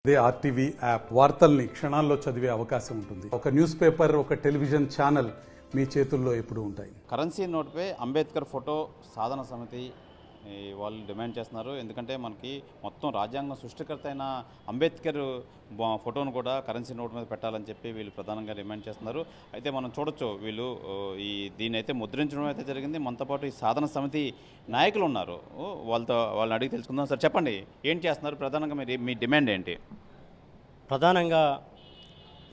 ఇదే RTV app వార్తల్ని క్షణాల్లో చదివే అవకాశం ఉంటుంది. ఒక న్యూస్ పేపర్, ఒక టెలివిజన్ ఛానల్ మీ చేతుల్లో ఎప్పుడూ ఉంటాయి. కరెన్సీ నోట్పై అంబేద్కర్ ఫోటో సాధన సమితి వాళ్ళు డిమాండ్ చేస్తున్నారు. ఎందుకంటే మనకి మొత్తం రాజ్యాంగం సృష్టికర్త అయిన అంబేద్కర్ ఫోటోను కూడా కరెన్సీ నోట్ మీద పెట్టాలని చెప్పి వీళ్ళు ప్రధానంగా డిమాండ్ చేస్తున్నారు. అయితే మనం చూడొచ్చు, వీళ్ళు దీన్ని అయితే ముద్రించడం అయితే జరిగింది. మనతో పాటు ఈ సాధన సమితి నాయకులు ఉన్నారు, వాళ్ళని అడిగి తెలుసుకుందాం. సార్ చెప్పండి, ఏం చేస్తున్నారు? ప్రధానంగా మీ డిమాండ్ ఏంటి? ప్రధానంగా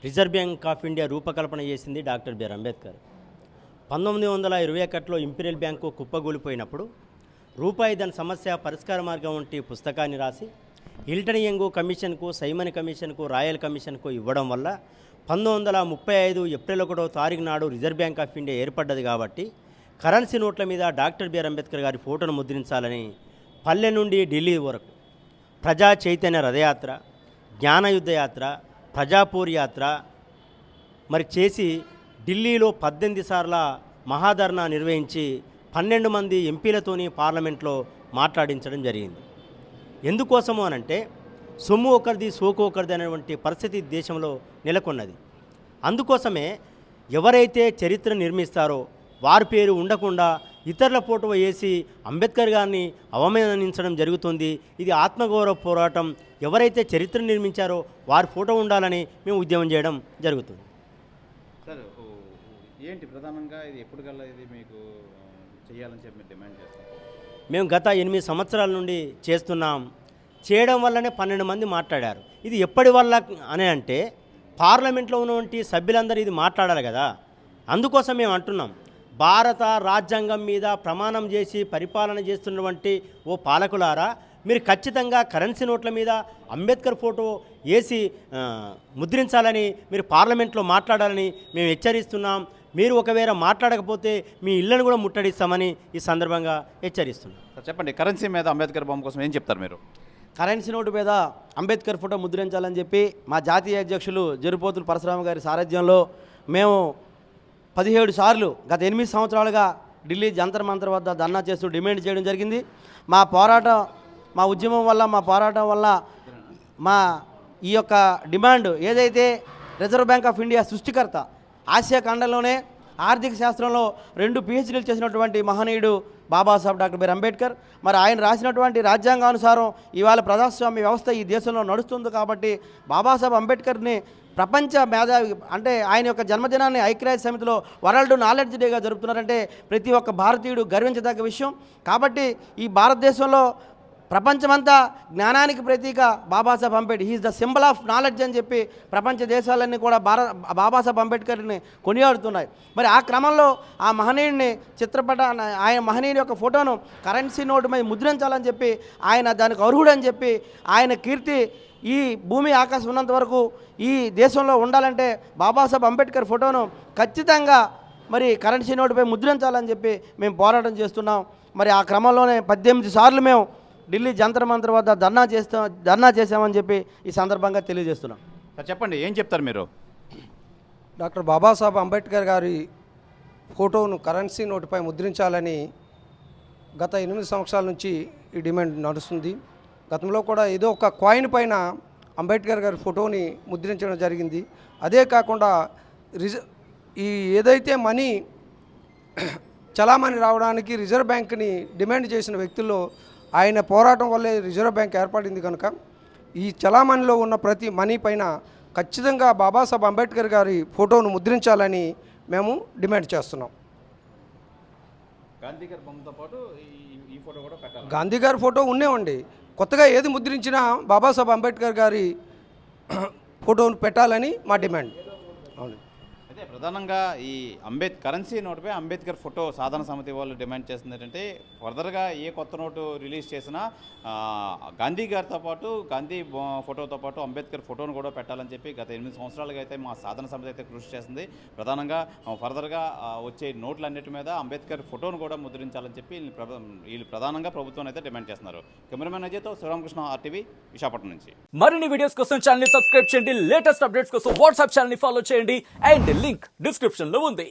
రిజర్వ్ బ్యాంక్ ఆఫ్ ఇండియా రూపకల్పన చేసింది డాక్టర్ బిఆర్ అంబేద్కర్. 1921లో ఇంపీరియల్ బ్యాంకు కుప్పగూలిపోయినప్పుడు రూపాయి దాని సమస్య పరిష్కార మార్గం వంటి పుస్తకాన్ని రాసి హిల్టన్ యంగ్ కమిషన్కు, సైమన్ కమిషన్కు, రాయల్ కమిషన్కు ఇవ్వడం వల్ల 1935 ఏప్రిల్ 1వ తారీఖు నాడు రిజర్వ్ బ్యాంక్ ఆఫ్ ఇండియా ఏర్పడ్డది. కాబట్టి కరెన్సీ నోట్ల మీద డాక్టర్ బిఆర్ అంబేద్కర్ గారి ఫోటోను ముద్రించాలని పల్లె నుండి ఢిల్లీ వరకు ప్రజా చైతన్య రథయాత్ర, జ్ఞానయుద్ధ యాత్ర, ప్రజాపూర్ యాత్ర మరి చేసి ఢిల్లీలో 18 సార్ల మహాధర్నా నిర్వహించి 12 మంది ఎంపీలతోని పార్లమెంట్లో మాట్లాడించడం జరిగింది. ఎందుకోసము అనంటే సొమ్ము ఒకరిది, సోకు ఒకరిది అనేటువంటి పరిస్థితి దేశంలో నెలకొన్నది. అందుకోసమే ఎవరైతే చరిత్ర నిర్మిస్తారో వారి పేరు ఉండకుండా ఇతరుల ఫోటో వేసి అంబేద్కర్ గారిని అవమానించడం జరుగుతుంది. ఇది ఆత్మగౌరవ పోరాటం. ఎవరైతే చరిత్ర నిర్మించారో వారి ఫోటో ఉండాలని మేము ఉద్యమం చేయడం జరుగుతుంది. సార్ ఏంటి ప్రధానంగా ఇది ఎప్పటికల్లా ఇది మీకు చేయాలని చెప్పి డిమాండ్ చేస్తాం? మేము గత 8 సంవత్సరాల నుండి చేస్తున్నాం. చేయడం వల్లనే 12 మంది మాట్లాడారు. ఇది ఎప్పటి వల్ల అని అంటే పార్లమెంట్లో ఉన్నటువంటి సభ్యులందరూ ఇది మాట్లాడాలి కదా. అందుకోసం మేము అంటున్నాం, భారత రాజ్యాంగం మీద ప్రమాణం చేసి పరిపాలన చేస్తున్నటువంటి ఓ పాలకులారా, మీరు ఖచ్చితంగా కరెన్సీ నోట్ల మీద అంబేద్కర్ ఫోటో వేసి ముద్రించాలని మీరు పార్లమెంట్లో మాట్లాడాలని మేము హెచ్చరిస్తున్నాం. మీరు ఒకవేళ మాట్లాడకపోతే మీ ఇళ్లను కూడా ముట్టడిస్తామని ఈ సందర్భంగా హెచ్చరిస్తున్నాం. చెప్పండి, కరెన్సీ మీద అంబేద్కర్ బొమ్మ కోసం ఏం చెప్తారు మీరు? కరెన్సీ నోటు మీద అంబేద్కర్ ఫోటో ముద్రించాలని చెప్పి మా జాతీయ అధ్యక్షులు జరిపోతుల పరశురామ గారి సారథ్యంలో మేము 17 సార్లు గత 8 సంవత్సరాలుగా ఢిల్లీ జంతర్ మంతర్ వద్ద ధర్నా చేస్తూ డిమాండ్ చేయడం జరిగింది. మా పోరాటం, మా ఉద్యమం వల్ల, మా పోరాటం వల్ల మా ఈ యొక్క డిమాండ్ ఏదైతే రిజర్వ్ బ్యాంక్ ఆఫ్ ఇండియా సృష్టికర్త, ఆసియా ఖండంలోనే ఆర్థిక శాస్త్రంలో 2 PhDలు చేసినటువంటి మహనీయుడు బాబాసాహెబ్ డాక్టర్ బిఆర్ అంబేద్కర్, మరి ఆయన రాసినటువంటి రాజ్యాంగానుసారం ఇవాళ ప్రజాస్వామ్య వ్యవస్థ ఈ దేశంలో నడుస్తుంది. కాబట్టి బాబాసాహెబ్ అంబేద్కర్ని ప్రపంచ మేధావి అంటే ఆయన యొక్క జన్మదినాన్ని ఐక్యరాజ్య సమితిలో వరల్డ్ నాలెడ్జ్ డేగా జరుపుతున్నారంటే ప్రతి ఒక్క భారతీయుడు గర్వించదగ్గ విషయం. కాబట్టి ఈ భారతదేశంలో ప్రపంచమంతా జ్ఞానానికి ప్రతీక Babasaheb Ambedkar, he is the symbol of knowledge అని చెప్పి ప్రపంచ దేశాలన్నీ కూడా బాబాసాహెబ్ అంబేద్కర్ని కొనియాడుతున్నాయి. మరి ఆ క్రమంలో ఆ మహనీయుడిని ఆయన మహనీయుని యొక్క ఫోటోను కరెన్సీ నోటు మీద ముద్రించాలని చెప్పి ఆయన దానికి అర్హుడని చెప్పి ఆయన కీర్తి ఈ భూమి ఆకాశం ఉన్నంత వరకు ఈ దేశంలో ఉండాలంటే బాబాసాహెబ్ అంబేద్కర్ ఫోటోను ఖచ్చితంగా మరి కరెన్సీ నోటుపై ముద్రించాలని చెప్పి మేము పోరాటం చేస్తున్నాం. మరి ఆ క్రమంలోనే 18 సార్లు మేము ఢిల్లీ జంతర్ మంతర్ వద్ద ధర్నా చేశామని చెప్పి ఈ సందర్భంగా తెలియజేస్తున్నాం. సార్ చెప్పండి, ఏం చెప్తారు మీరు? డాక్టర్ బాబాసాహెబ్ అంబేద్కర్ గారి ఫోటోను కరెన్సీ నోటుపై ముద్రించాలని గత 8 సంవత్సరాల నుంచి ఈ డిమాండ్ నడుస్తుంది. గతంలో కూడా ఏదో ఒక కాయిన్ పైన అంబేద్కర్ గారి ఫోటోని ముద్రించడం జరిగింది. అదే కాకుండా ఈ ఏదైతే మనీ చలామణి రావడానికి రిజర్వ్ బ్యాంక్ని డిమాండ్ చేసిన వ్యక్తుల్లో ఆయన పోరాటం వల్లే రిజర్వ్ బ్యాంక్ ఏర్పడింది. కనుక ఈ చలామణిలో ఉన్న ప్రతి మనీ పైన ఖచ్చితంగా బాబాసాహెబ్ అంబేద్కర్ గారి ఫోటోను ముద్రించాలని మేము డిమాండ్ చేస్తున్నాం. గాంధీ గారి బొమ్మతో పాటు ఈ ఫోటో కూడా పెట్టాలి. గాంధీ గారి ఫోటో ఉండేవండి. కొత్తగా ఏది ముద్రించినా బాబాసాహెబ్ అంబేద్కర్ గారి ఫోటోను పెట్టాలని మా డిమాండ్. అవును, అయితే ప్రధానంగా ఈ కరెన్సీ నోటుపై అంబేద్కర్ ఫోటో సాధన సమితి వాళ్ళు డిమాండ్ చేస్తుంది ఏంటంటే, ఫర్దర్గా ఏ కొత్త నోటు రిలీజ్ చేసినా గాంధీ గారితో పాటు, గాంధీ ఫోటోతో పాటు అంబేద్కర్ ఫోటోను కూడా పెట్టాలని చెప్పి గత 8 సంవత్సరాలుగా అయితే మా సాధన సమితి అయితే కృషి చేస్తుంది. ప్రధానంగా ఫర్దర్గా వచ్చే నోట్లన్నిటి మీద అంబేద్కర్ ఫోటోను కూడా ముద్రించాలని చెప్పి వీళ్ళు ప్రధానంగా ప్రభుత్వం అయితే డిమాండ్ చేస్తున్నారు. కెమెరామెన్ అజయ్తో శ్రీరామకృష్ణ, RTV, విశాఖపట్నం నుంచి. మరిన్ని వీడియోస్ కోసం ఛానల్ ని సబ్స్క్రైబ్ చేయండి. లేటెస్ట్ అప్డేట్స్ కోసం వాట్సాప్ ఛానల్ ని ఫాలో చేయండి. అండ్ లింక్ డిస్క్రిప్షన్ లో ఉంది.